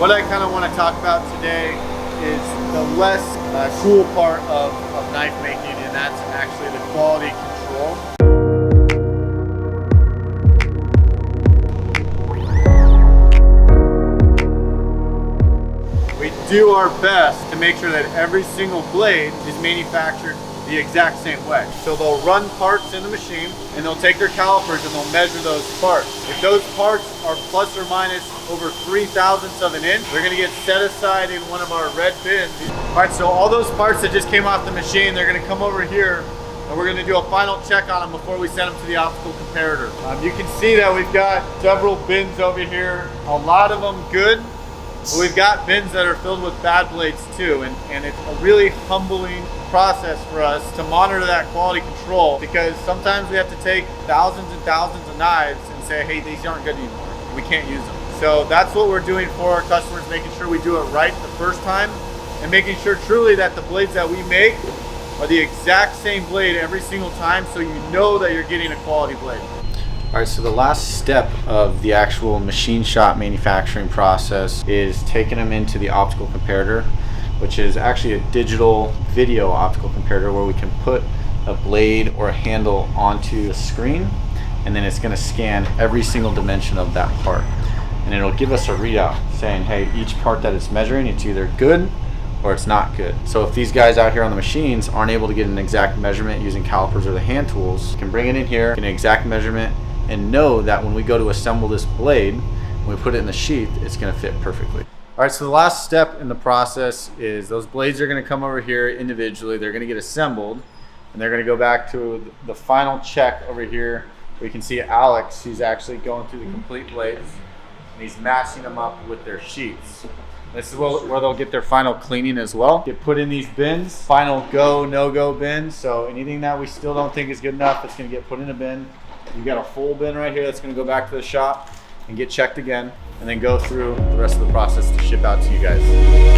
what I kind of want to talk about today is the less cool part of knife making, and that's actually the quality control. We do our best to make sure that every single blade is manufactured the exact same way. So they'll run parts in the machine and they'll take their calipers and they'll measure those parts. If those parts are plus or minus over 3/1000ths of an inch, they're gonna get set aside in one of our red bins. All right, so all those parts that just came off the machine, they're gonna come over here and we're gonna do a final check on them before we send them to the optical comparator. You can see that we've got several bins over here, a lot of them good. But we've got bins that are filled with bad blades too, and it's a really humbling process for us to monitor that quality control, because sometimes we have to take thousands and thousands of knives and say, hey, these aren't good anymore, we can't use them. So that's what we're doing for our customers, making sure we do it right the first time and making sure truly that the blades that we make are the exact same blade every single time, so you know that you're getting a quality blade. All right, so the last step of the actual machine shop manufacturing process is taking them into the optical comparator, which is actually a digital video optical comparator where we can put a blade or a handle onto the screen, and then it's going to scan every single dimension of that part. And it'll give us a readout saying, hey, each part that it's measuring, it's either good or it's not good. So if these guys out here on the machines aren't able to get an exact measurement using calipers or the hand tools, you can bring it in here, get an exact measurement, and know that when we go to assemble this blade, when we put it in the sheath, it's going to fit perfectly. All right, so the last step in the process is those blades are going to come over here individually. They're going to get assembled, and they're going to go back to the final check over here. We can see Alex, he's actually going through the complete blades, and he's matching them up with their sheaths. This is where they'll get their final cleaning as well. Get put in these bins, final go, no-go bins. So anything that we still don't think is good enough, it's going to get put in a bin. You've got a full bin right here that's going to go back to the shop and get checked again, and then go through the rest of the process to ship out to you guys.